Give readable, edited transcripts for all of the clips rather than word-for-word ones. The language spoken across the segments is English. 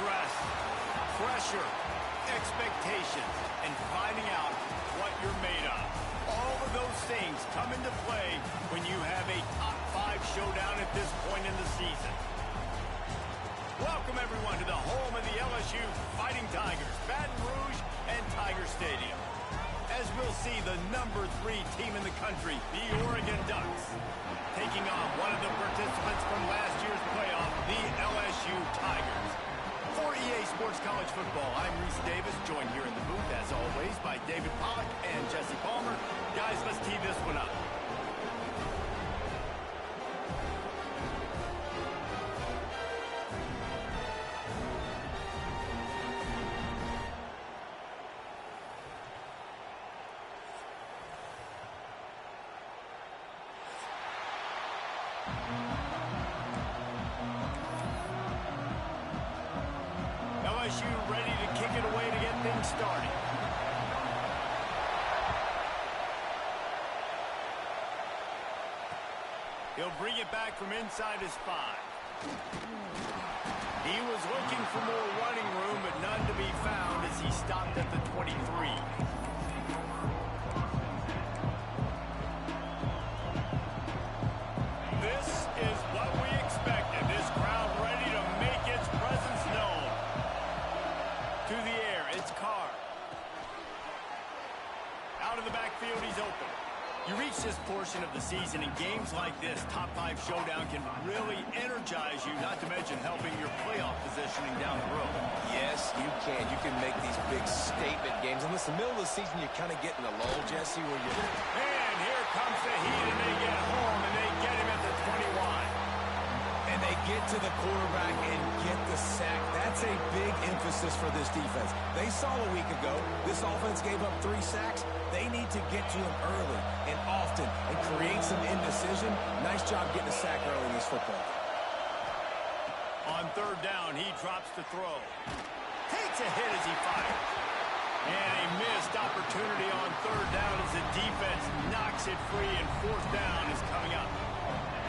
stress, pressure, expectations, and finding out what you're made of. All of those things come into play when you have a top 5 showdown at this point in the season. Welcome, everyone, to the home of the LSU Fighting Tigers, Baton Rouge and Tiger Stadium. As we'll see, the number 3 team in the country, the Oregon Ducks, taking on one of the participants from last year's playoff, the LSU Tigers. For EA Sports College Football, I'm Reese Davis, joined here in the booth, as always, by David Pollack and Jesse Palmer. Guys, let's tee this one up. LSU ready to kick it away to get things started. He'll bring it back from inside his 5. He was looking for more running room, but none to be found as he stopped at the 23. This is what we expected. This crowd ready to make its presence known. To the air, it's Carr. Out of the backfield, he's open. You reach this portion of the season, and games like this, top 5 showdown, can really energize you, not to mention helping your playoff positioning down the road. Yes, you can. You can make these big statement games. And listen, middle of the season, you kind of get in a lull, Jesse, where you're... And here comes the heat, and they get home, and they get him at the 21. And they get to the quarterback and get the sack. That's a big emphasis for this defense. They saw a week ago, this offense gave up 3 sacks. They need to get to him early and often and create some indecision. Nice job getting a sack early in this football. On 3rd down, he drops to throw. Takes a hit as he fires. And a missed opportunity on 3rd down as the defense knocks it free, and 4th down is coming up.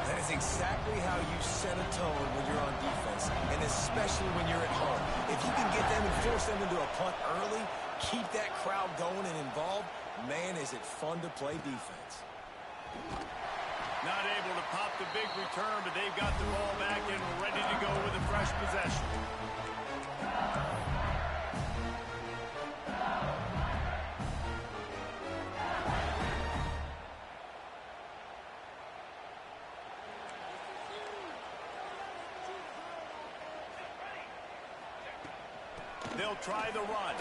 That is exactly how you set a tone when you're on defense, and especially when you're at home. If you can get them and force them into a punt early, keep that crowd going and involved, man, is it fun to play defense. Not able to pop the big return, but they've got the ball back and ready to go with a fresh possession. They'll try the run.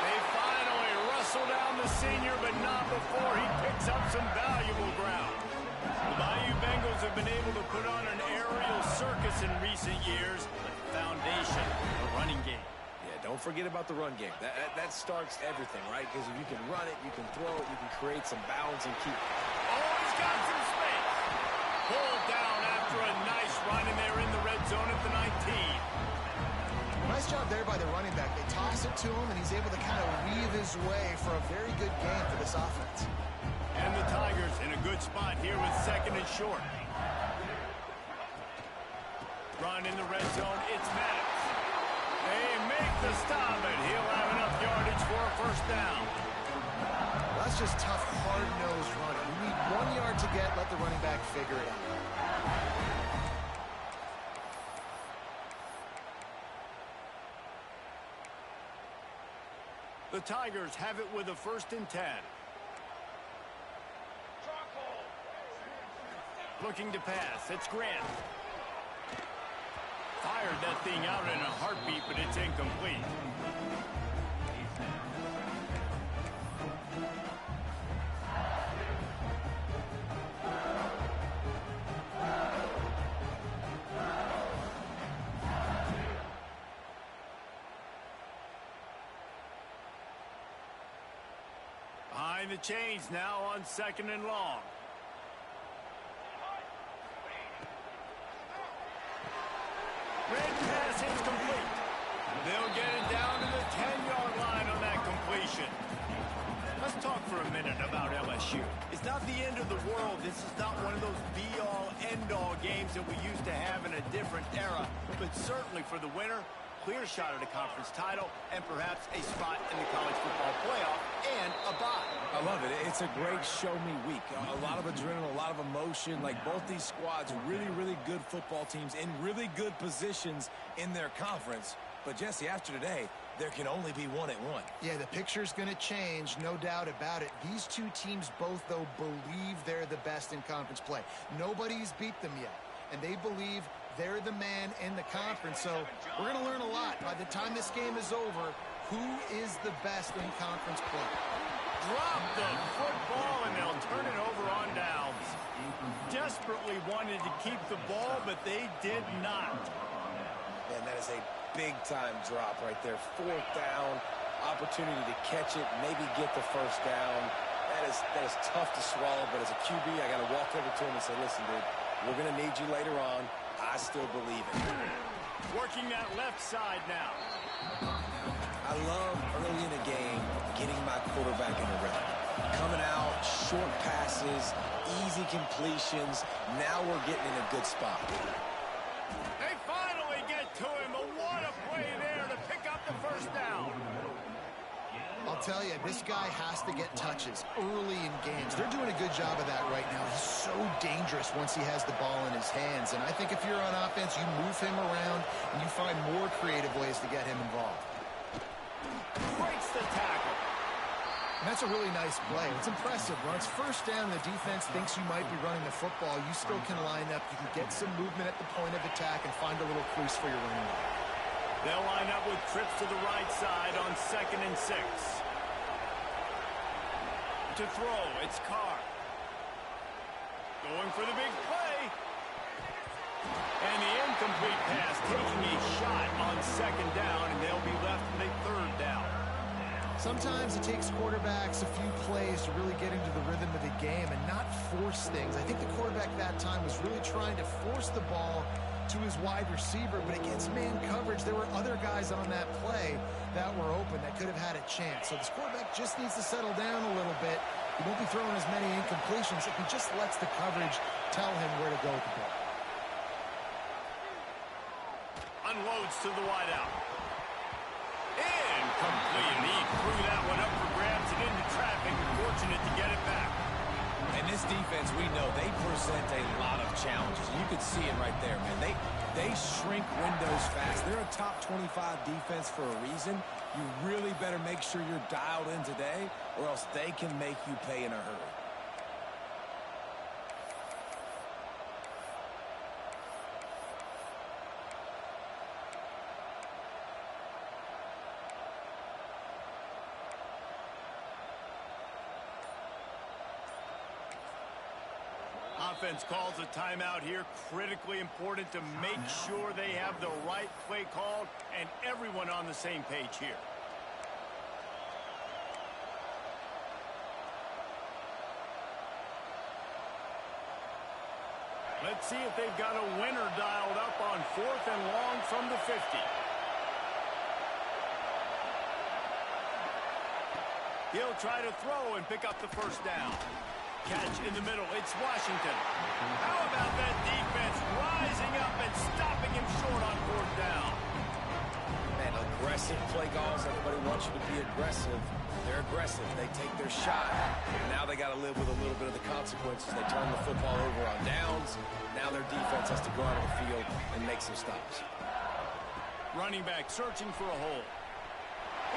They finally wrestle down the senior, but not before he picks up some valuable ground. The Bayou Bengals have been able to put on an aerial circus in recent years, but the foundation, the running game. Yeah, don't forget about the run game. That starts everything, right? Because if you can run it, you can throw it, you can create some balance and keep... Oh, he's got some space. Pulled down after a nice run, and they're in the red zone at the 19. Nice job there by the running back. They toss it to him, and he's able to kind of weave his way for a very good game for this offense. And the Tigers in a good spot here with 2nd and short. Run in the red zone, it's Maddox. They make the stop, and he'll have enough yardage for a 1st down. That's just tough, hard-nosed running. You need 1 yard to get, let the running back figure it out. The Tigers have it with a 1st and 10. Looking to pass. It's Grant. Fired that thing out in a heartbeat, but it's incomplete. Behind the chains now on 2nd and long. Red pass is complete. They'll get it down to the 10-yard line on that completion. Let's talk for a minute about LSU. It's not the end of the world. This is not one of those be-all, end-all games that we used to have in a different era. But certainly for the winner, clear shot at a conference title and perhaps a spot in the college football playoff and a bye. I love it. It's a great show-me week. A lot of adrenaline, a lot of emotion. Like both these squads, really, really good football teams in really good positions in their conference. But, Jesse, after today, there can only be one at one. Yeah, the picture's going to change, no doubt about it. These two teams both, though, believe they're the best in conference play. Nobody's beat them yet, and they believe they're the man in the conference. So we're going to learn a lot. By the time this game is over, who is the best in conference play? Drop the football, and they'll turn it over on downs. Desperately wanted to keep the ball, but they did not. And that is a big-time drop right there. 4th down, opportunity to catch it, maybe get the first down. That is tough to swallow, but as a QB, I got to walk over to him and say, listen, dude, we're going to need you later on. I still believe it. Working that left side now. I love early in a game getting my quarterback in the rhythm. Coming out, short passes, easy completions. Now we're getting in a good spot. They finally get to him. What a play there to pick up the first down. I'll tell you, this guy has to get touches early in games. They're doing a good job of that right now. He's so dangerous once he has the ball in his hands. And I think if you're on offense, you move him around and you find more creative ways to get him involved. Breaks the tackle. And that's a really nice play. It's impressive. When it's first down, the defense thinks you might be running the football. You still can line up. You can get some movement at the point of attack and find a little crease for your running back. They'll line up with trips to the right side on 2nd and 6. To throw, it's Carr. Going for the big play. And the incomplete pass taking a shot on 2nd down, and they'll be left with a 3rd down. Sometimes it takes quarterbacks a few plays to really get into the rhythm of the game and not force things. I think the quarterback that time was really trying to force the ball to his wide receiver, but against man coverage, there were other guys on that play that were open that could have had a chance. So this quarterback just needs to settle down a little bit. He won't be throwing as many incompletions if he just lets the coverage tell him where to go with the ball. Unloads to the wideout. Incomplete. He threw that one up for grabs and into traffic. Fortunate to get it back. And this defense, we know, they present a lot of challenges. You could see it right there, man. They shrink windows fast. They're a top 25 defense for a reason. You really better make sure you're dialed in today, or else they can make you pay in a hurry. Offense calls a timeout here. Critically important to make sure they have the right play called and everyone on the same page here. Let's see if they've got a winner dialed up on 4th and long from the 50. He'll try to throw and pick up the first down. Catch in the middle. It's Washington. How about that defense rising up and stopping him short on 4th down? Man, aggressive play calls. Everybody wants you to be aggressive. They're aggressive. They take their shot. Now they got to live with a little bit of the consequences. They turn the football over on downs. Now their defense has to go out on the field and make some stops. Running back searching for a hole.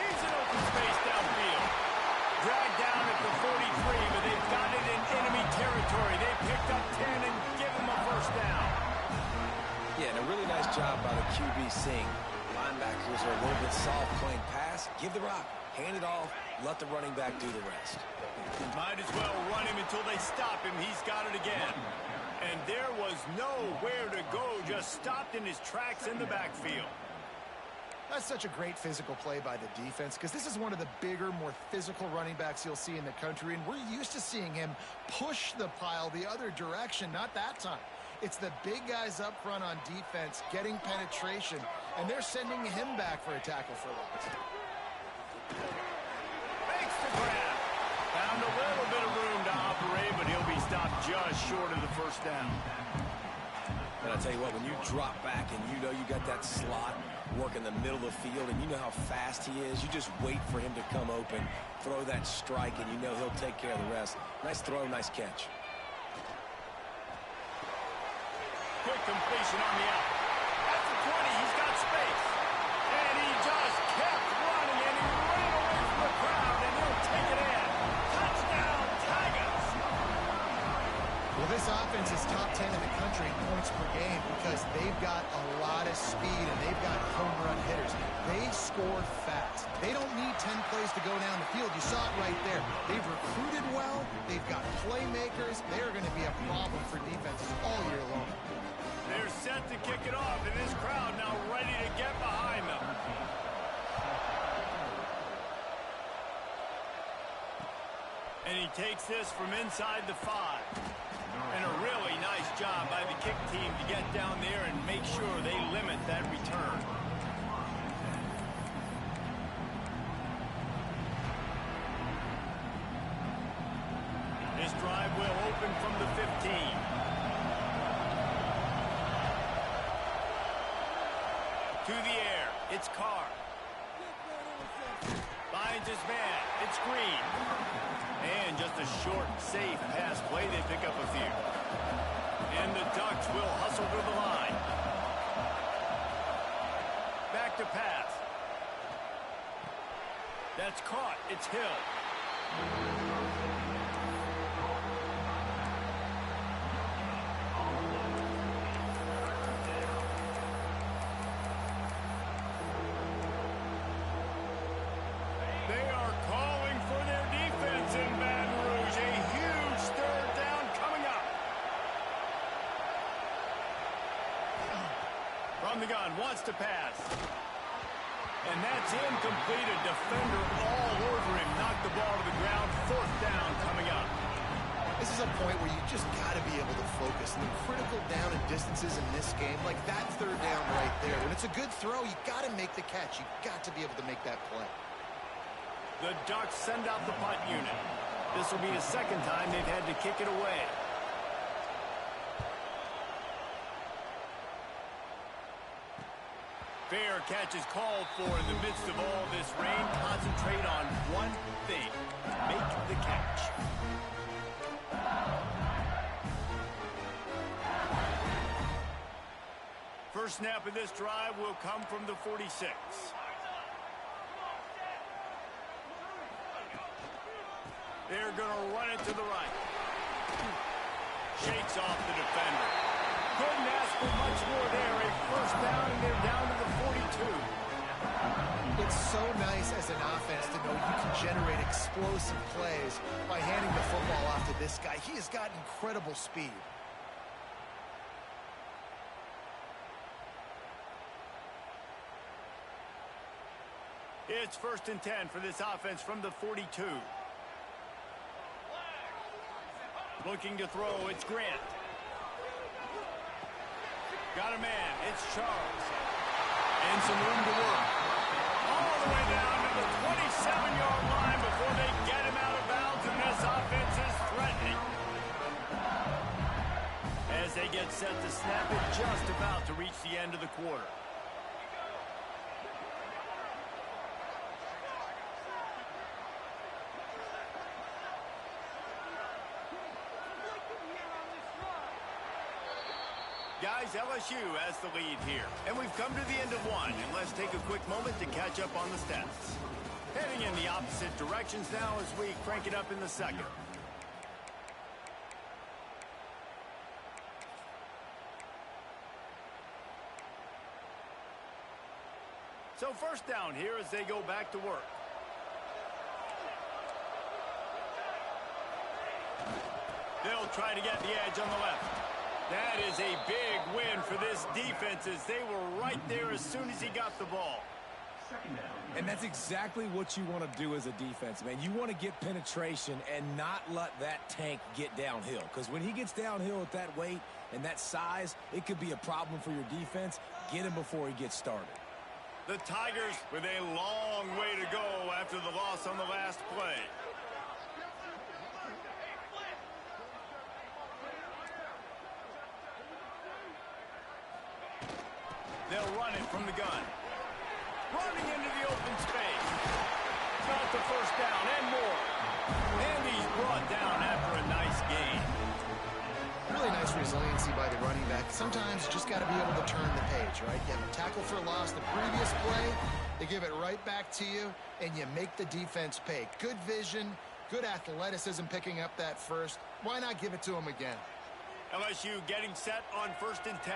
He's in open space downfield. Dragged down at the 43, but they've got it in enemy territory. They picked up 10 and give him a first down. Yeah, and a really nice job by the QB seeing linebackers are a little bit soft playing pass. Give the rock, hand it off, let the running back do the rest. Might as well run him until they stop him. He's got it again. And there was nowhere to go, just stopped in his tracks in the backfield. That's such a great physical play by the defense because this is one of the bigger, more physical running backs you'll see in the country, and we're used to seeing him push the pile the other direction. Not that time. It's the big guys up front on defense getting penetration, and they're sending him back for a tackle for loss. Makes the grab. found a little bit of room to operate, but he'll be stopped just short of the first down. And I tell you what, when you drop back and you know you got that slot work in the middle of the field and you know how fast he is, you just wait for him to come open, throw that strike, and you know he'll take care of the rest. Nice throw, nice catch. Quick completion on the out. At the 20, he's got space. And he just kept running, and he ran away from the crowd, and he'll take it in. Touchdown, Tigers! Well, this offense is top 10 in the country in points per game because they've got a lot of speed and they've got home run hitters. They score fast. They don't need 10 plays to go down the field. You saw it right there. They've recruited well. They've got playmakers. They're going to be a problem for defenses all year long. They're set to kick it off, and this crowd now ready to get behind them. And he takes this from inside the 5. And a really nice job by the kick team to get down there and make sure they limit that return. This drive will open from the 15. To the air, it's Carr. Finds his man, it's Green. And just a short, safe pass play, they pick up a few. And the Ducks will hustle to the line. Back to pass. That's caught, it's Hill. From the gun, wants to pass. And that's incomplete. A defender all over him. Knocked the ball to the ground. 4th down coming up. This is a point where you just got to be able to focus. And the critical down and distances in this game, like that 3rd down right there. When it's a good throw, you got to make the catch. You got to be able to make that play. The Ducks send out the punt unit. This will be the 2nd time they've had to kick it away. Fair catch is called for in the midst of all this rain. Concentrate on one thing. Make the catch. First snap of this drive will come from the 46. They're going to run it to the right. Shakes off the defender. Couldn't ask for much more there. A 1st down, and they're down to the 42. It's so nice as an offense to know you can generate explosive plays by handing the football off to this guy. He has got incredible speed. It's 1st and 10 for this offense from the 42. Looking to throw, it's Grant. Got a man, it's Charles. And some room to work. All the way down to the 27-yard line before they get him out of bounds, and this offense is threatening. As they get set to snap it, just about to reach the end of the quarter. Guys, LSU has the lead here. And we've come to the end of one. And let's take a quick moment to catch up on the stats. Heading in the opposite directions now as we crank it up in the 2nd. So 1st down here as they go back to work. They'll try to get the edge on the left. That is a big win for this defense as they were right there as soon as he got the ball. And that's exactly what you want to do as a defense, man. You want to get penetration and not let that tank get downhill. Because when he gets downhill at that weight and that size, it could be a problem for your defense. Get him before he gets started. The Tigers with a long way to go after the loss on the last play. run it from the gun. Running into the open space. Got the first down and more. And he's brought down after a nice gain. Really nice resiliency by the running back. Sometimes you just got to be able to turn the page, right? You have a tackle for loss the previous play. They give it right back to you, and you make the defense pay. Good vision, good athleticism picking up that first. Why not give it to him again? LSU getting set on 1st and 10.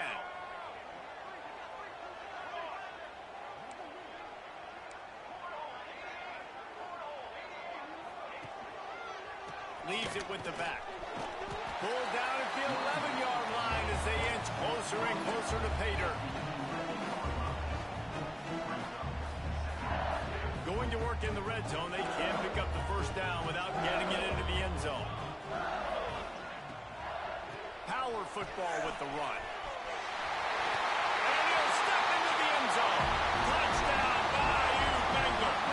Leaves it with the back. Pulled down at the 11-yard line as they inch closer and closer to pay dirt. Going to work in the red zone. They can't pick up the first down without getting it into the end zone. Power football with the run. And he'll step into the end zone. Touchdown, Bayou Bengals.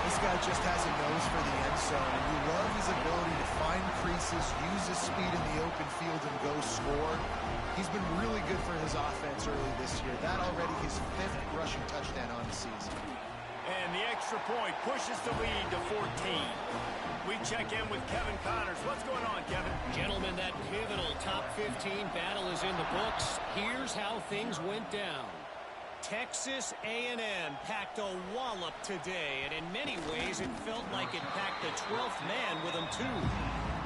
This guy just has a nose for the end zone, and you love his ability to find creases, use his speed in the open field, and go score. He's been really good for his offense early this year. That already his 5th rushing touchdown on the season. And the extra point pushes the lead to 14. We check in with Kevin Connors. What's going on, Kevin? Gentlemen, that pivotal top 15 battle is in the books. Here's how things went down. Texas A&M packed a wallop today, and in many ways it felt like it packed the 12th man with them too.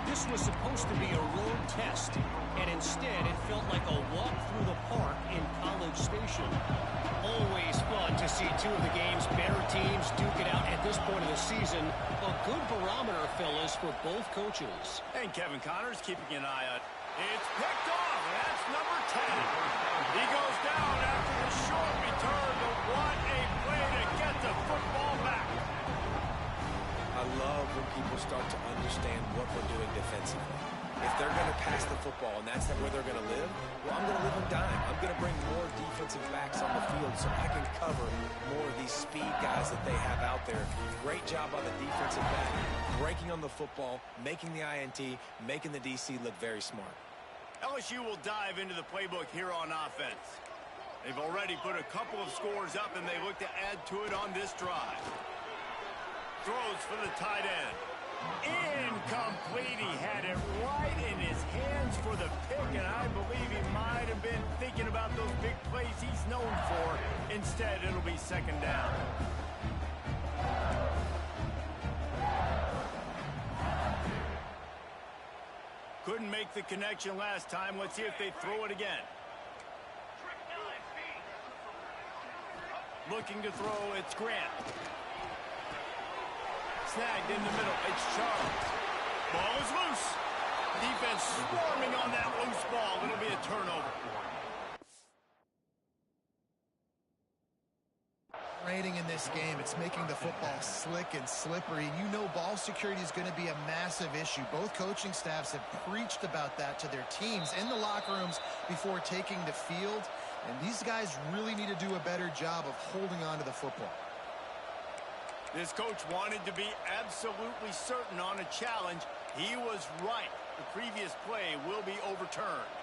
This was supposed to be a road test, and instead it felt like a walk through the park in College Station. Always fun to see two of the game's better teams duke it out at this point of the season. A good barometer, fellas, for both coaches. And Kevin Connors keeping an eye on. It's picked off, and that's number 10. He goes down after the short return, but what a play to get the football back. I love when people start to understand what we're doing defensively. If they're going to pass the football and that's where they're going to live, well, I'm going to live them dime. I'm going to bring more defensive backs on the field so I can cover more of these speed guys that they have out there. Great job on the defensive back, breaking on the football, making the INT, making the DC look very smart. LSU will dive into the playbook here on offense. They've already put a couple of scores up, and they look to add to it on this drive. Throws for the tight end. Incomplete. He had it right in his hands for the pick, and I believe he might have been thinking about those big plays he's known for. Instead, it'll be 2nd down. Couldn't make the connection last time. Let's see if they throw it again. Looking to throw, it's Grant. Snagged in the middle, it's Charles. Ball is loose. Defense swarming on that loose ball. It'll be a turnover. Rating in this game, it's making the football slick and slippery. You know ball security is going to be a massive issue. Both coaching staffs have preached about that to their teams in the locker rooms before taking the field. And these guys really need to do a better job of holding on to the football. This coach wanted to be absolutely certain on a challenge. He was right. The previous play will be overturned.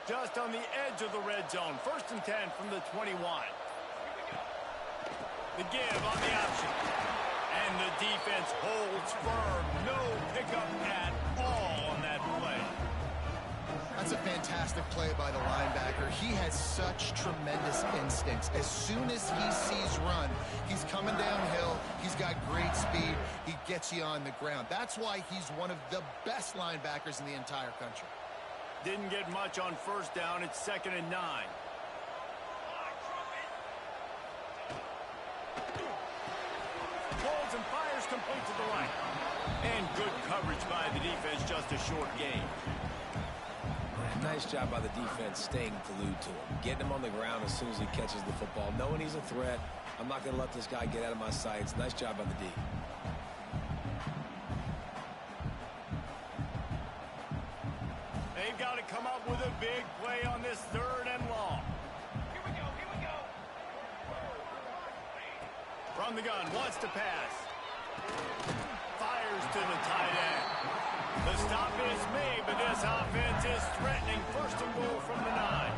Just on the edge of the red zone. 1st and 10 from the 21. The give on the option. And the defense holds firm. No pickup at all on that play. That's a fantastic play by the linebacker. He has such tremendous instincts. As soon as he sees run, he's coming downhill. He's got great speed. He gets you on the ground. That's why he's one of the best linebackers in the entire country. Didn't get much on 1st down. It's 2nd and 9. Holds and fires complete to the right. And good coverage by the defense, just a short gain. Nice job by the defense staying glued to him. Getting him on the ground as soon as he catches the football. Knowing he's a threat. I'm not going to let this guy get out of my sights. Nice job by the D. They've got to come up with a big play on this 3rd and long. Here we go. From the gun, wants to pass. Fires to the tight end. The stop is made, but this offense is threatening. First and goal from the 9.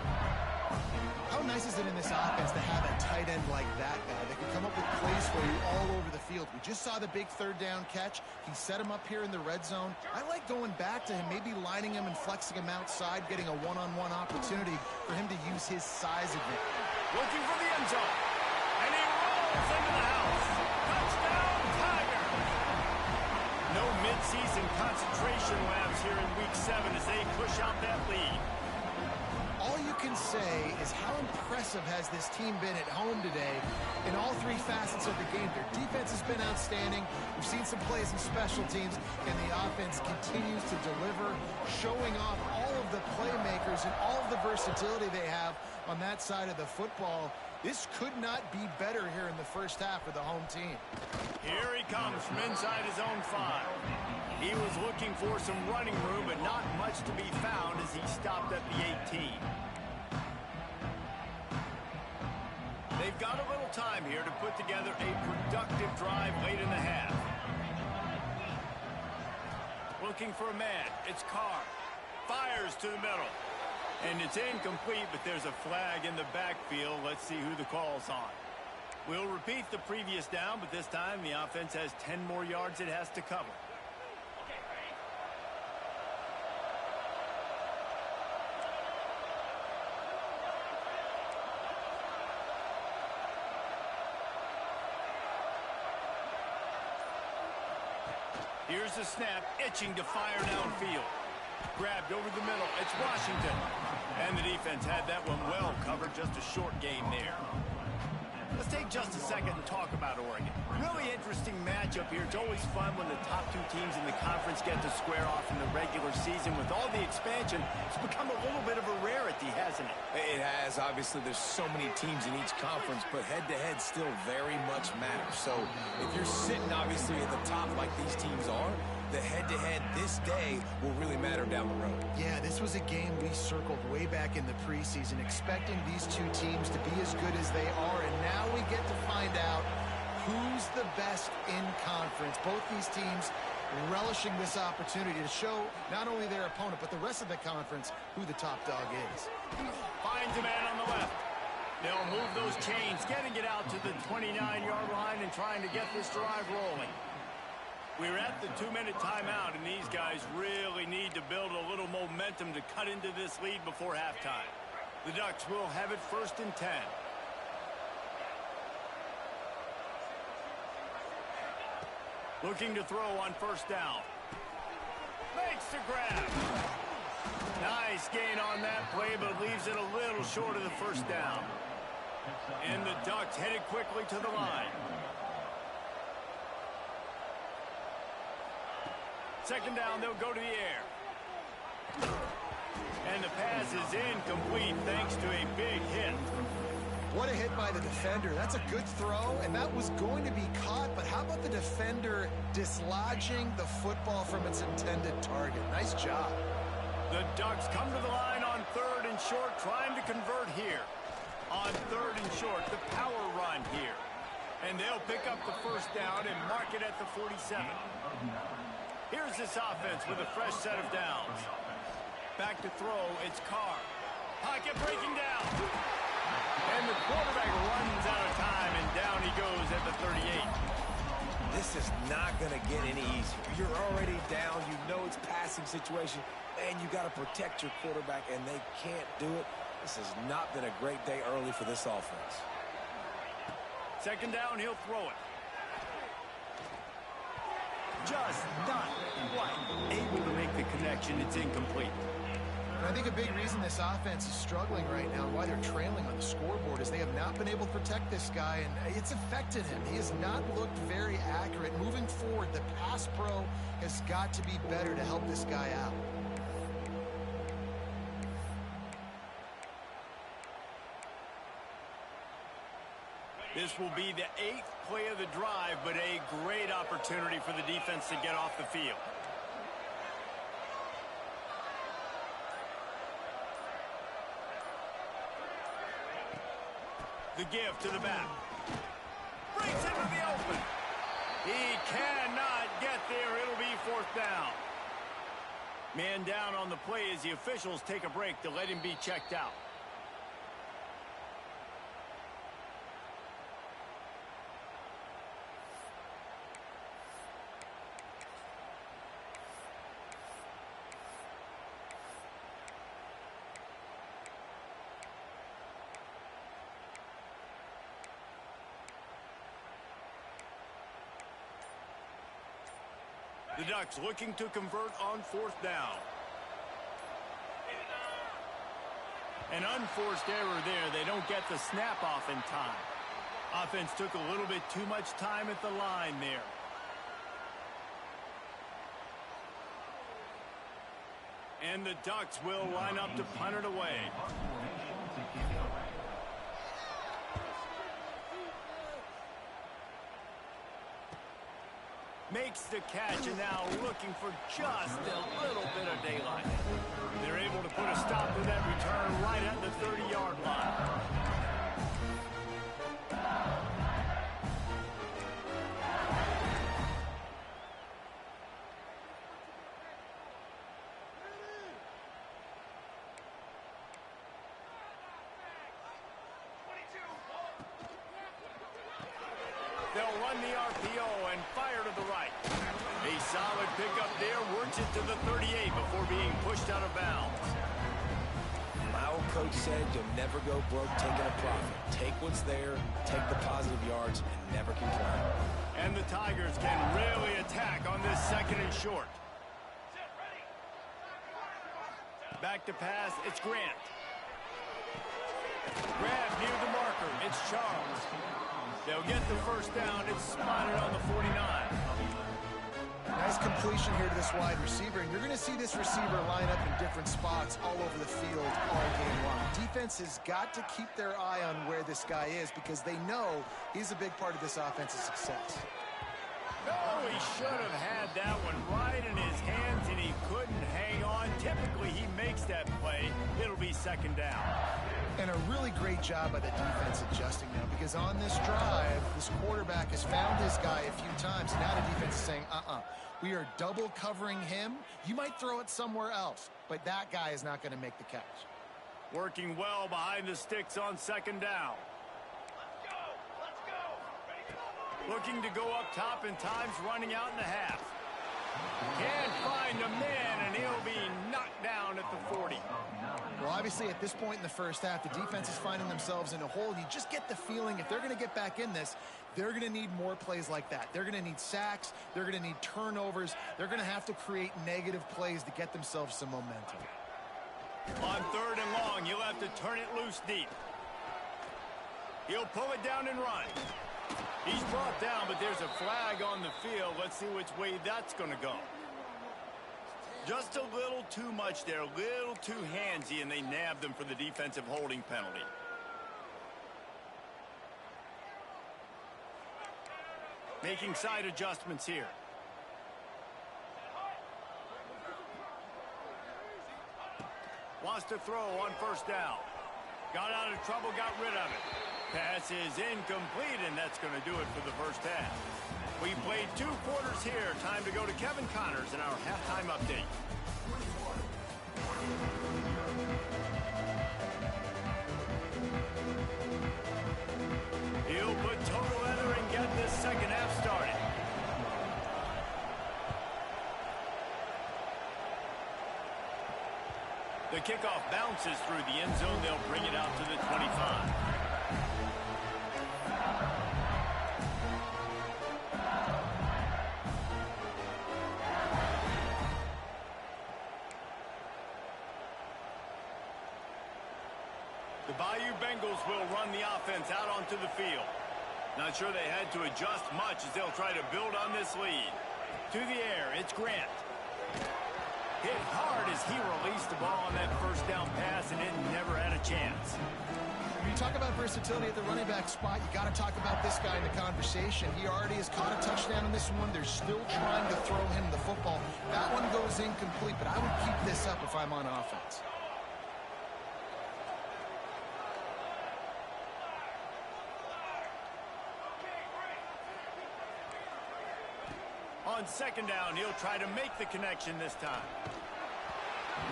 How nice is it in this offense to have a tight end like that guy that can come up with plays for you all over the field? We just saw the big third down catch. He set him up here in the red zone. I like going back to him, maybe lining him and flexing him outside, getting a one-on-one opportunity for him to use his size advantage. Looking for the end zone. And he rolls into the house. Touchdown, Tigers! No midseason concentration labs here in Week 7 as they push out that lead. All you can say is how impressive has this team been at home today in all three facets of the game. Their defense has been outstanding. We've seen some plays in special teams, and the offense continues to deliver, showing off all of the playmakers and all of the versatility they have on that side of the football. This could not be better here in the first half for the home team. Here he comes from inside his own 5. He was looking for some running room, but not much to be found as he stopped at the 18. They've got a little time here to put together a productive drive late in the half. Looking for a man. It's Carr. Fires to the middle. And it's incomplete, but there's a flag in the backfield. Let's see who the call's on. We'll repeat the previous down, but this time the offense has 10 more yards it has to cover. Here's the snap, itching to fire downfield. Grabbed over the middle. It's Washington. And the defense had that one well covered. Just a short gain there. Let's take just a second and talk about Oregon. Really interesting matchup here. It's always fun when the top 2 teams in the conference get to square off in the regular season. With all the expansion, it's become a little bit of a rarity, hasn't it? It has. Obviously, there's so many teams in each conference, but head-to-head still very much matters. So if you're sitting, obviously, at the top like these teams are, the head-to-head this day will really matter down the road. Yeah, this was a game we circled way back in the preseason, expecting these 2 teams to be as good as they are, and now we get to find out who's the best in conference. Both these teams relishing this opportunity to show not only their opponent, but the rest of the conference who the top dog is. Finds a man on the left. They'll move those chains, getting it out to the 29-yard line and trying to get this drive rolling. We're at the 2-minute timeout, and these guys really need to build a little momentum to cut into this lead before halftime. The Ducks will have it 1st and 10. Looking to throw on 1st down. Makes the grab. Nice gain on that play, but leaves it a little short of the 1st down. And the Ducks headed quickly to the line. 2nd down, they'll go to the air. And the pass is incomplete thanks to a big hit. What a hit by the defender. That's a good throw, and that was going to be caught, but how about the defender dislodging the football from its intended target? Nice job. The Ducks come to the line on 3rd and short, trying to convert here. On 3rd and short, the power run here. And they'll pick up the 1st down and mark it at the 47. Here's this offense with a fresh set of downs. Back to throw, it's Carr. Pocket breaking down. And the quarterback runs out of time, and down he goes at the 38. This is not going to get any easier. You're already down. You know it's passing situation, and you got to protect your quarterback, and they can't do it. This has not been a great day early for this offense. 2nd down, he'll throw it. Just not quite able to make the connection. It's incomplete. And I think a big reason this offense is struggling right now and why they're trailing on the scoreboard is they have not been able to protect this guy, and it's affected him. He has not looked very accurate. Moving forward, the pass pro has got to be better to help this guy out. This will be the 8th play of the drive, but a great opportunity for the defense to get off the field. The give to the back. Breaks into the open. He can down. Man down on the play as the officials take a break to let him be checked out. The Ducks looking to convert on 4th down. An unforced error there. They don't get the snap off in time. Offense took a little bit too much time at the line there. And the Ducks will line up to punt it away. Makes the catch, and now looking for just a little bit of daylight. They're able to put a stop to that return right at the 30-yard line. They'll run the RPO and fire to the right. A solid pickup there, works it to the 38 before being pushed out of bounds. My old coach said you'll never go broke taking a profit. Take what's there, take the positive yards, and never complain. And the Tigers can really attack on this 2nd and short. Back to pass, it's Grant. Grab near the marker, it's Charles. They'll get the 1st down. It's spotted on the 49. Nice completion here to this wide receiver, and you're going to see this receiver line up in different spots all over the field all game long. Defense has got to keep their eye on where this guy is because they know he's a big part of this offense's success. Oh, he should have had that one right in his hands, and he couldn't hang on. Typically, he makes that play. It'll be 2nd down. And a really great job by the defense adjusting now because on this drive, this quarterback has found his guy a few times. Now the defense is saying, we are double covering him. You might throw it somewhere else, but that guy is not going to make the catch. Working well behind the sticks on 2nd down. Looking to go up top in times, running out in the half. Can't find a man, and he'll be knocked down at the 40. Well, obviously, at this point in the 1st half, the defense is finding themselves in a hole. You just get the feeling if they're going to get back in this, they're going to need more plays like that. They're going to need sacks. They're going to need turnovers. They're going to have to create negative plays to get themselves some momentum. On 3rd and long, he'll have to turn it loose deep. He'll pull it down and run. He's brought down, but there's a flag on the field. Let's see which way that's going to go. Just a little too much there, a little too handsy, and they nabbed them for the defensive holding penalty. Making side adjustments here. Wants to throw on 1st down. Got out of trouble, got rid of it. Pass is incomplete, and that's going to do it for the 1st half. We played 2 quarters here. Time to go to Kevin Connors in our halftime update. He'll put total leather and get this 2nd half started. The kickoff bounces through the end zone. They'll bring it out to the 25. The Bayou Bengals will run the offense out onto the field. Not sure they had to adjust much as they'll try to build on this lead. To the air, it's Grant. Hit hard as he released the ball on that 1st down pass, and it never had a chance. When you talk about versatility at the running back spot, you got to talk about this guy in the conversation. He already has caught a touchdown in this one. They're still trying to throw him the football. That one goes incomplete, but I would keep this up if I'm on offense. On On second down, he'll try to make the connection this time.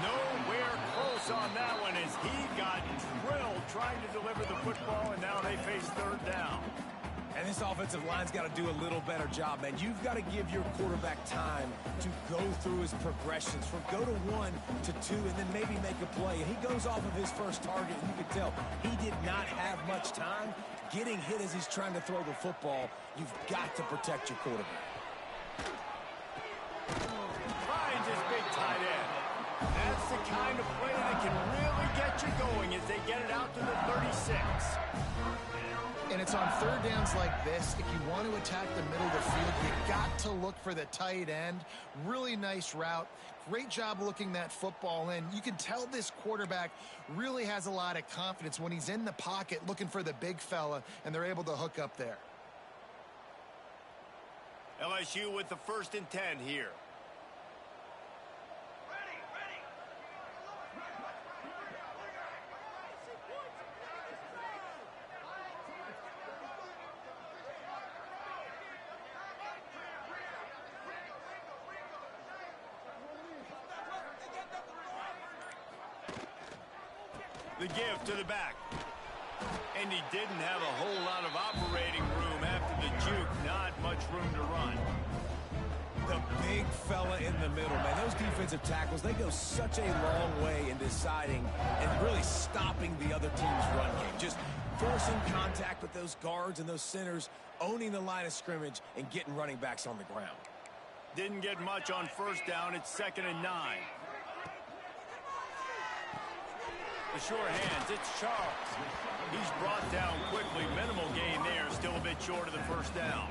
Nowhere close on that one as he got drilled trying to deliver the football, and now they face third down. And this offensive line's got to do a little better job, man. You've got to give your quarterback time to go through his progressions from go to 1 to 2 and then maybe make a play. And he goes off of his first target, and you can tell he did not have much time getting hit as he's trying to throw the football. You've got to protect your quarterback. Finds his big tight end. That's the kind of play that can really get you going as they get it out to the 36. And it's on third downs like this. If you want to attack the middle of the field, you got to look for the tight end. Really nice route. Great job looking that football in. You can tell this quarterback really has a lot of confidence when he's in the pocket looking for the big fella, and they're able to hook up there. LSU with the 1st and 10 here. The give to the back. And he didn't have a whole lot of operating room after the juke. Not much room to run. The big fella in the middle, man. Those defensive tackles, they go such a long way in deciding and really stopping the other team's run game. Just forcing contact with those guards and those centers, owning the line of scrimmage, and getting running backs on the ground. Didn't get much on first down. It's 2nd and 9. The short hands, it's Charles. He's brought down quickly. Minimal gain there, still a bit short of the first down.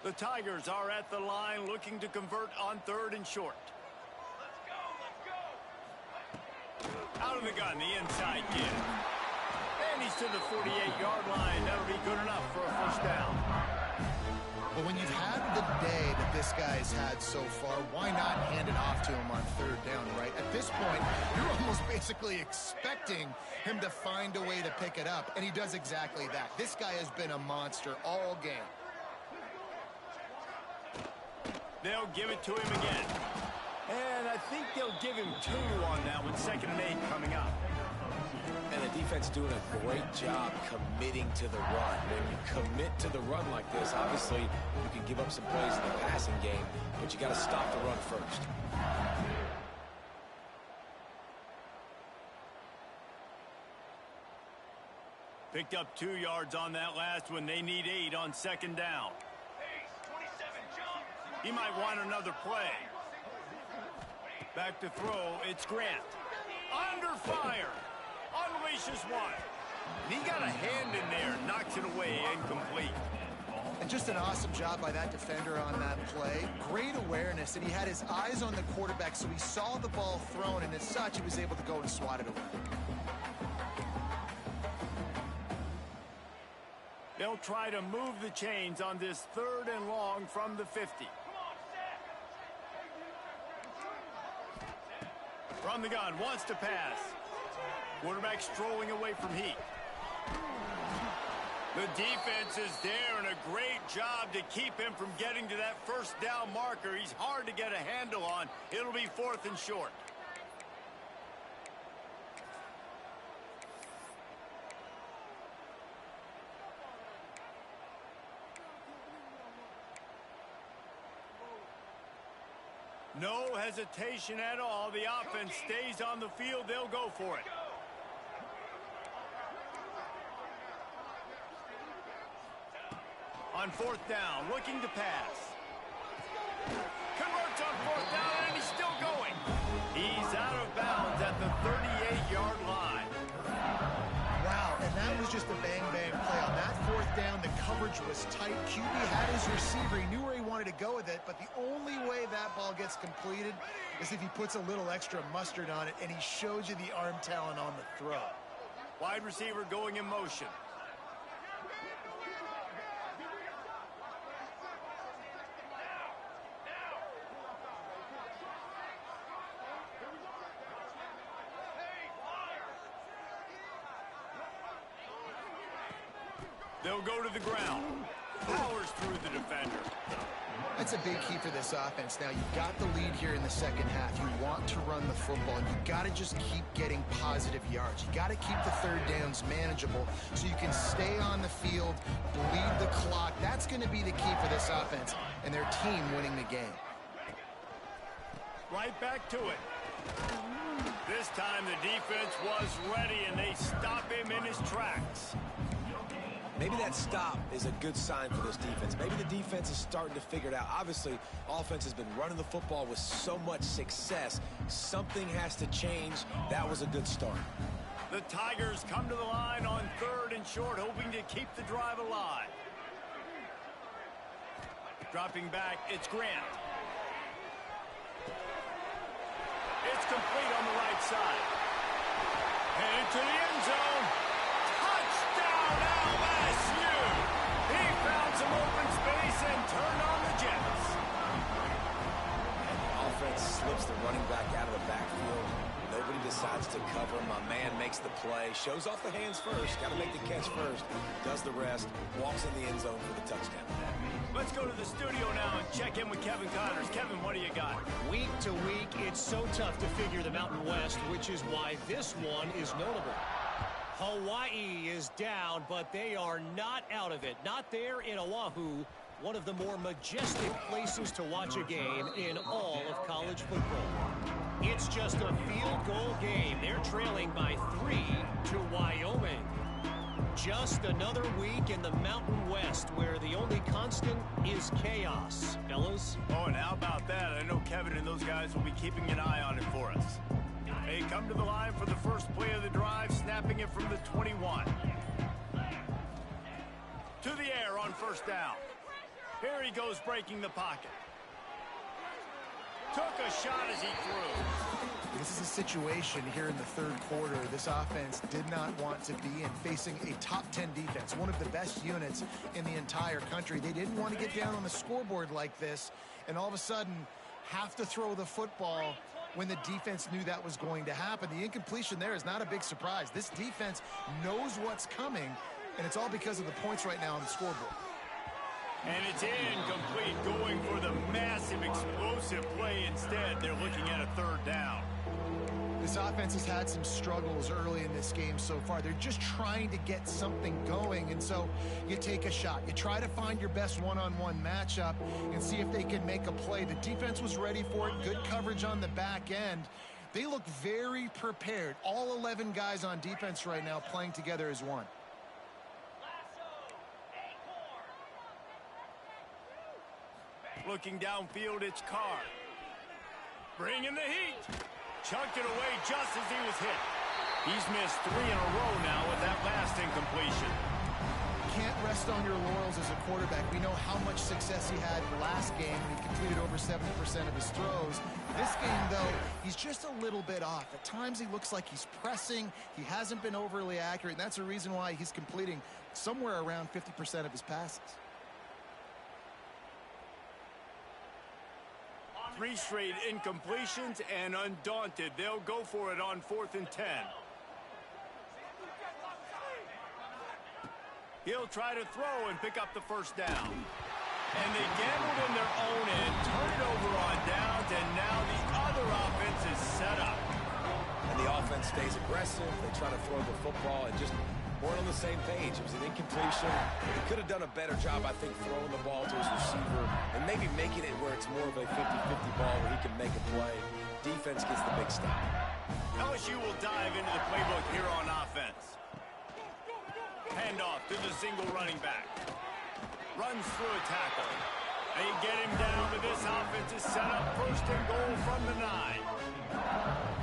The Tigers are at the line looking to convert on 3rd and short. Out of the gun, the inside give. And he's to the 48-yard line. That'll be good enough for a first down. But when you've had the day that this guy's had so far, why not hand it off to him on 3rd down, right? At this point, you're almost basically expecting him to find a way to pick it up, and he does exactly that. This guy has been a monster all game. They'll give it to him again. And I think they'll give him 2 on that one. 2nd and 8 coming up. And the defense doing a great job committing to the run. When you commit to the run like this, obviously you can give up some plays in the passing game, but you got to stop the run first. Picked up 2 yards on that last one. They need 8 on 2nd down. He might want another play. Back to throw. It's Grant. Under fire. Unleashes one. And he got a hand in there. Knocks it away. Incomplete. And just an awesome job by that defender on that play. Great awareness, and he had his eyes on the quarterback, so he saw the ball thrown, and as such, he was able to go and swat it away. They'll try to move the chains on this 3rd and long from the 50. From the gun, wants to pass. Quarterback strolling away from heat. The defense is there, and a great job to keep him from getting to that first down marker. He's hard to get a handle on. It'll be 4th and short. No hesitation at all. The offense stays on the field. They'll go for it. On 4th down, looking to pass. Converts on 4th down, and he's still going. He's out of bounds at the 38-yard line. Wow, and that was just a bang-bang play. On that 4th down, the coverage was tight. QB had his receiver. He knew where he wanted to go with it, but the only way that ball gets completed is if he puts a little extra mustard on it, and he shows you the arm talent on the throw. Wide receiver going in motion. They'll go to the ground. Powers through the defender. That's a big key for this offense. Now, you've got the lead here in the second half. You want to run the football, and you've got to just keep getting positive yards. You got to keep the third downs manageable so you can stay on the field, bleed the clock. That's going to be the key for this offense and their team winning the game. Right back to it. This time the defense was ready, and they stop him in his tracks. Maybe that stop is a good sign for this defense. Maybe the defense is starting to figure it out. Obviously, offense has been running the football with so much success. Something has to change. That was a good start. The Tigers come to the line on 3rd and short, hoping to keep the drive alive. Dropping back, it's Grant. It's complete on the right side. And into the end zone. Touchdown, LSU! He found some open space and turned on the Jets. And the offense slips the running back out of the backfield. Nobody decides to cover him. My man makes the play. Shows off the hands first. Got to make the catch first. Does the rest. Walks in the end zone for the touchdown. Let's go to the studio now and check in with Kevin Connors. Kevin, what do you got? Week to week, it's so tough to figure the Mountain West, which is why this one is notable. Hawaii is down, but they are not out of it. Not there in Oahu, one of the more majestic places to watch a game in all of college football. It's just a field goal game. They're trailing by 3 to Wyoming. Just another week in the Mountain West where the only constant is chaos, fellas. Oh, and how about that? I know Kevin and those guys will be keeping an eye on it for us. They come to the line for the first play of the drive, snapping it from the 21. To the air on 1st down. Here he goes, breaking the pocket. Took a shot as he threw. This is a situation here in the 3rd quarter this offense did not want to be in, facing a top 10 defense, one of the best units in the entire country. They didn't want to get down on the scoreboard like this and all of a sudden have to throw the football when the defense knew that was going to happen. The incompletion there is not a big surprise. This defense knows what's coming, and it's all because of the points right now on the scoreboard. And it's incomplete, going for the massive explosive play instead. They're looking at a 3rd down. This offense has had some struggles early in this game so far. They're just trying to get something going, and so you take a shot. You try to find your best one-on-one matchup and see if they can make a play. The defense was ready for it. Good coverage on the back end. They look very prepared. All 11 guys on defense right now playing together as one. Looking downfield, it's Carr. Bringing the heat. Chucked it away just as he was hit. He's missed 3 in a row now with that last incompletion. Can't rest on your laurels as a quarterback. We know how much success he had last game. He completed over 70% of his throws. This game, though, he's just a little bit off. At times he looks like he's pressing. He hasn't been overly accurate, and that's a reason why he's completing somewhere around 50% of his passes. 3 straight incompletions, and undaunted, they'll go for it on 4th and 10. He'll try to throw and pick up the 1st down. And they gambled in their own end, turn it over on downs, and now the other offense is set up. And the offense stays aggressive. They try to throw the football and just weren't on the same page. It was an incompletion. He could have done a better job, I think, throwing the ball to his receiver and maybe making it where it's more of a 50-50 ball where he can make a play. Defense gets the big stop. LSU will dive into the playbook here on offense. Handoff to the single running back. Runs through a tackle. They get him down, but this offense is set up 1st and goal from the 9.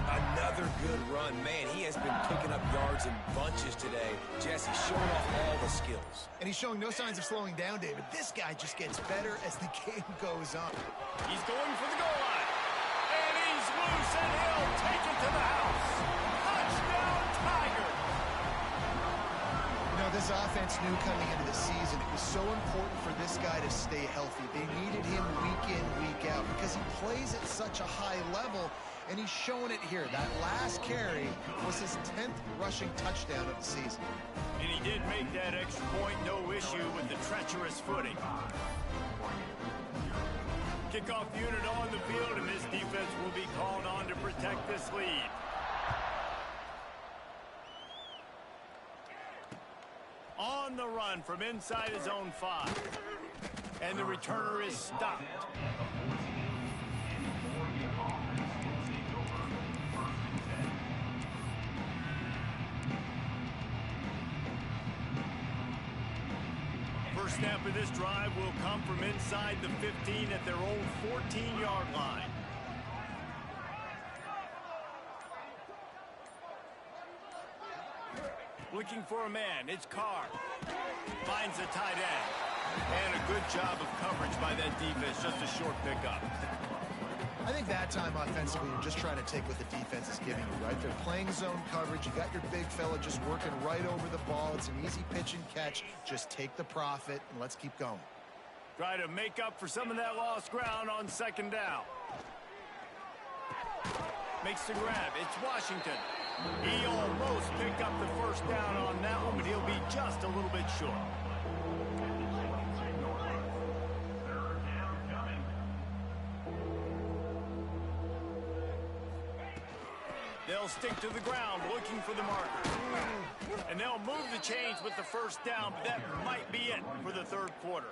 Another good run. Man, he has been picking up yards in bunches today. Jesse showing off all the skills. And he's showing no signs of slowing down, David. This guy just gets better as the game goes on. He's going for the goal line. And he's loose, and he'll take it to the house. Touchdown, Tiger! You know, this offense knew coming into the season it was so important for this guy to stay healthy. They needed him week in, week out because he plays at such a high level. and he's showing it here. That last carry was his 10th rushing touchdown of the season. And he did make that extra point, no issue with the treacherous footing. Kickoff unit on the field, and this defense will be called on to protect this lead. On the run from inside his own 5. And the returner is stopped. First snap of this drive will come from inside the 15 at their own 14-yard line. Looking for a man, it's Carr. Finds the tight end. And a good job of coverage by that defense, just a short pickup. I think that time offensively, you're just trying to take what the defense is giving you, right? They're playing zone coverage. You got your big fella just working right over the ball. It's an easy pitch and catch. Just take the profit, and let's keep going. Try to make up for some of that lost ground on second down. Makes the grab. It's Washington. He almost picked up the first down on that one, but he'll be just a little bit short. They'll stick to the ground looking for the marker. And they'll move the chains with the first down, but that might be it for the third quarter.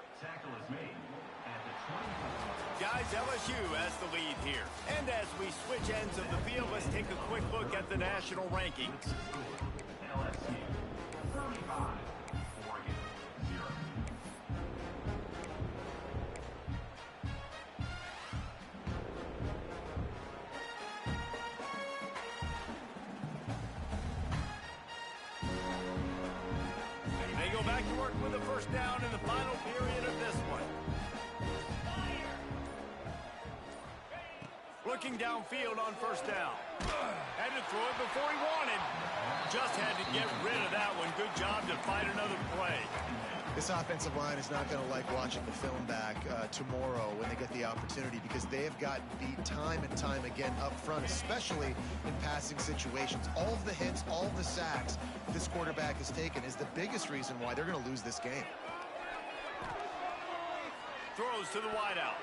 Guys, LSU has the lead here. And as we switch ends of the field, let's take a quick look at the national rankings. LSU, 35, Oregon, 0. They go back to work with the first down in the final period of this one. Looking downfield on first down. Had to throw it before he wanted. Just had to get rid of that one. Good job to fight another play. This offensive line is not going to like watching the film back tomorrow when they get the opportunity, because they have gotten beat time and time again up front, especially in passing situations. All of the hits, all of the sacks this quarterback has taken is the biggest reason why they're going to lose this game. Throws to the wideout.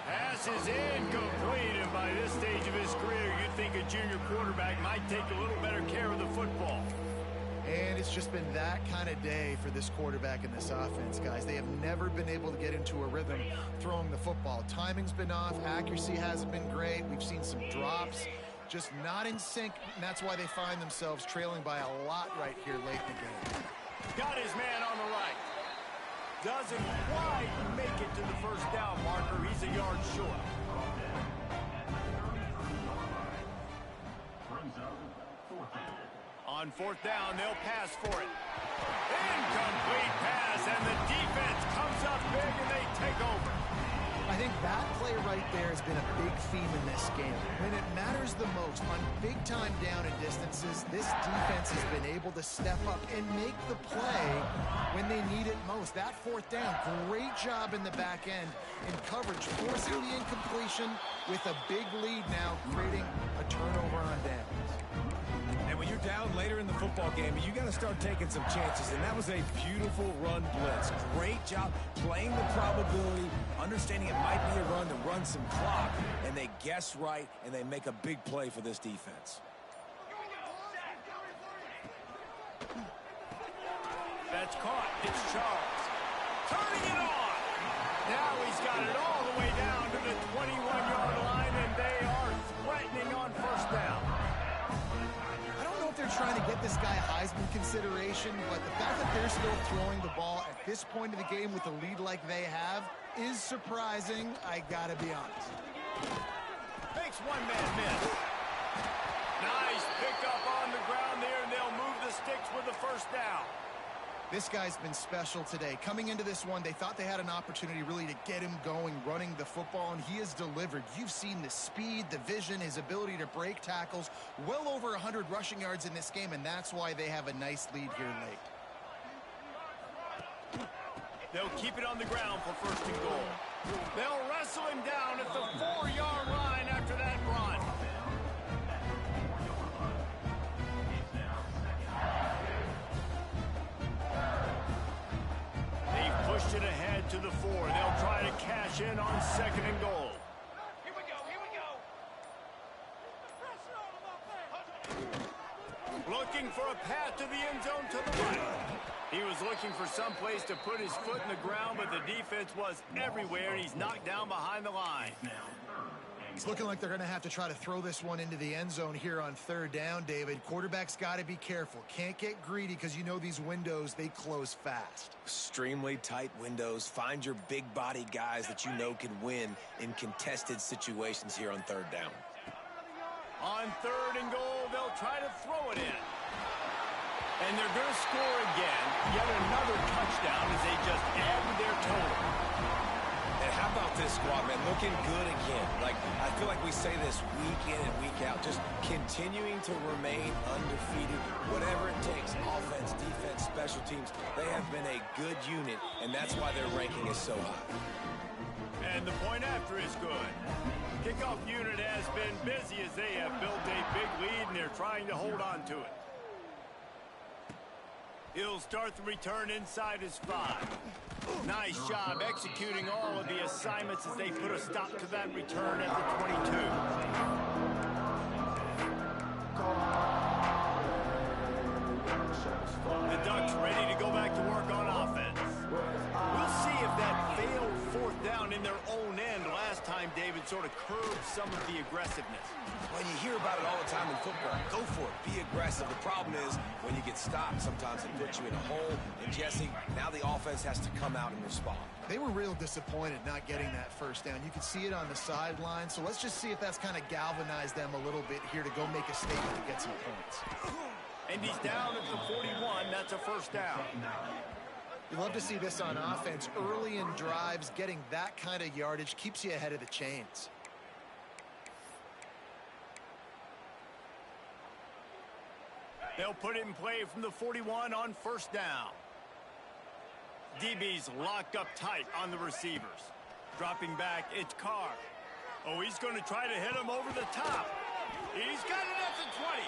Pass is incomplete, and by this stage of his career, you'd think a junior quarterback might take a little better care of the football. And it's just been that kind of day for this quarterback in this offense, guys. They have never been able to get into a rhythm throwing the football. Timing's been off. Accuracy hasn't been great. We've seen some drops, just not in sync, and that's why they find themselves trailing by a lot right here late in the game. Got his man on the right. Doesn't quite make it to the first down marker. He's a yard short. On fourth down, they'll pass for it. Incomplete pass, and the defense comes up big, and they take over. I think that play right there has been a big theme in this game. When it matters the most, on big-time down and distances, this defense has been able to step up and make the play when they need it most. That fourth down, great job in the back end in coverage, forcing the incompletion with a big lead now, creating a turnover on downs. And when you're down later in the football game, you got to start taking some chances. And that was a beautiful run blitz. Great job playing the probability, understanding it might be a run to run some clock. And they guess right, and they make a big play for this defense. That's caught. It's Charles. Turning it on. Now he's got it all the way down to the 21-yard line, and they are threatening on first down. They're trying to get this guy Heisman consideration, but the fact that they're still throwing the ball at this point of the game with a lead like they have is surprising, I gotta be honest. Makes one man miss. Nice pickup on the ground there, and they'll move the sticks with the first down. This guy's been special today. Coming into this one, they thought they had an opportunity really to get him going, running the football, and he has delivered. You've seen the speed, the vision, his ability to break tackles, well over 100 rushing yards in this game, and that's why they have a nice lead here late. They'll keep it on the ground for first and goal. They'll wrestle him down at the 4-yard line after that to the 4. They'll try to cash in on 2nd and goal. Here we go. Looking for a path to the end zone to the right. He was looking for some place to put his foot in the ground, but the defense was everywhere, and he's knocked down behind the line. It's looking like they're going to have to try to throw this one into the end zone here on 3rd down, David. Quarterback's got to be careful. Can't get greedy because you know these windows, they close fast. Extremely tight windows. Find your big body guys that you know can win in contested situations here on 3rd down. On 3rd and goal, they'll try to throw it in. And they're going to score again. Yet another touchdown as they just add to their total. And how about this squad, man? Looking good again. Like, I feel like we say this week in and week out. Just continuing to remain undefeated. Whatever it takes, offense, defense, special teams. They have been a good unit, and that's why their ranking is so high. And the point after is good. Kickoff unit has been busy as they have built a big lead, and they're trying to hold on to it. He'll start the return inside his 5. Nice job executing all of the assignments as they put a stop to that return at the 22. The Ducks ready to go back to work on offense. We'll see if that failed 4th down in their own end last time, David, sort of curbed some of the aggressiveness. Well, you hear about it all the time in football. Go for it. Be aggressive. The problem is when you get stopped, sometimes it puts you in a hole. And, Jesse, now the offense has to come out and respond. They were real disappointed not getting that 1st down. You could see it on the sideline. So let's just see if that's kind of galvanized them a little bit here to go make a statement to get some points. And he's down at the 41. That's a 1st down. You love to see this on offense. Early in drives, getting that kind of yardage keeps you ahead of the chains. They'll put it in play from the 41 on 1st down. DB's locked up tight on the receivers. Dropping back, it's Carr. Oh, he's going to try to hit him over the top. He's got it at the 20.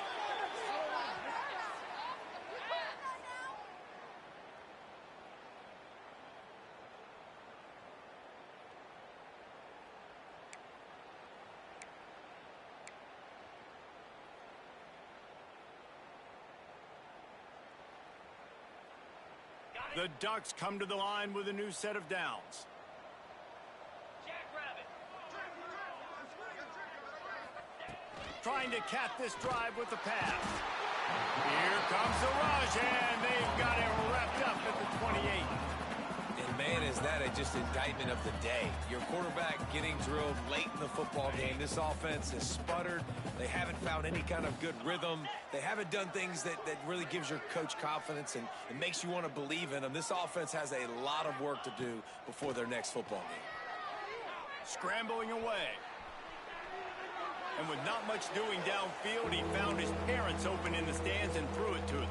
The Ducks come to the line with a new set of downs. Trying to cap this drive with the pass. Here comes the rush, and they've got it wrapped up at the 28. And, man, is that just indictment of the day. Your quarterback getting drilled late in the football game. This offense has sputtered. They haven't found any kind of good rhythm. They haven't done things that really gives your coach confidence and makes you want to believe in them. This offense has a lot of work to do before their next football game. Scrambling away. And with not much doing downfield, he found his parents open in the stands and threw it to them.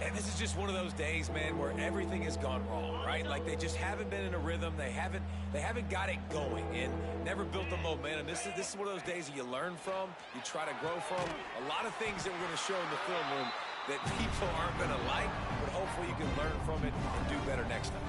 And this is just one of those days, man, where everything has gone wrong, right? Like they just haven't been in a rhythm. They haven't got it going and never built the momentum. This is one of those days that you learn from, you try to grow from. A lot of things that we're going to show in the film room that people aren't going to like, but hopefully you can learn from it and do better next time.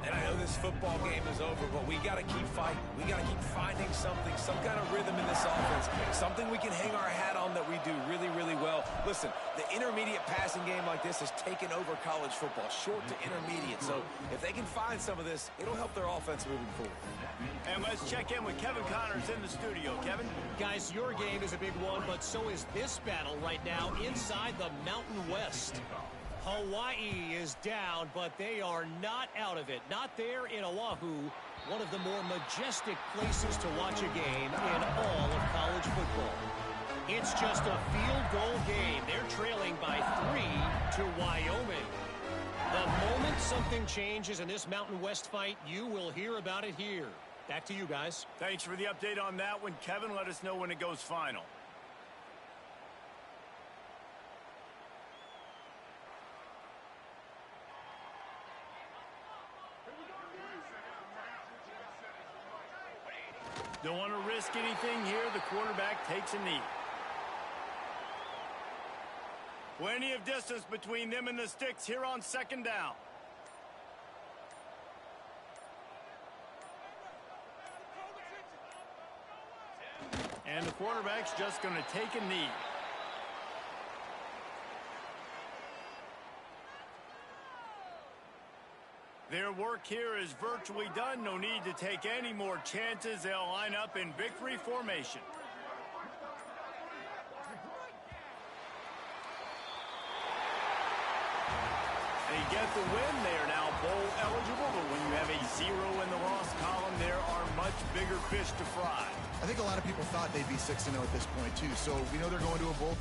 And I know this football game is over, but we got to keep fighting. We got to keep finding something, some kind of rhythm in this offense, something we can hang our hat on that we do really, really well. Listen, the intermediate passing game like this has taken over college football, short to intermediate. So if they can find some of this, it'll help their offense moving forward. And let's check in with Kevin Connors in the studio. Kevin? Guys, your game is a big one, but so is this battle right now inside the Mountain West. Hawaii is down, but they are not out of it. Not there in Oahu, one of the more majestic places to watch a game in all of college football. It's just a field goal game. They're trailing by 3 to Wyoming. The moment something changes in this Mountain West fight, you will hear about it here. Back to you guys. Thanks for the update on that one, Kevin. Let us know when it goes final. Don't want to risk anything here. The quarterback takes a knee. Plenty of distance between them and the sticks here on 2nd down. And the quarterback's just going to take a knee. Their work here is virtually done. No need to take any more chances. They'll line up in victory formation. They get the win. They are now bowl eligible, but when you have a 0 in the loss column, there are much bigger fish to fry. I think a lot of people thought they'd be 6-0 at this point, too. So we know they're going to a bowl.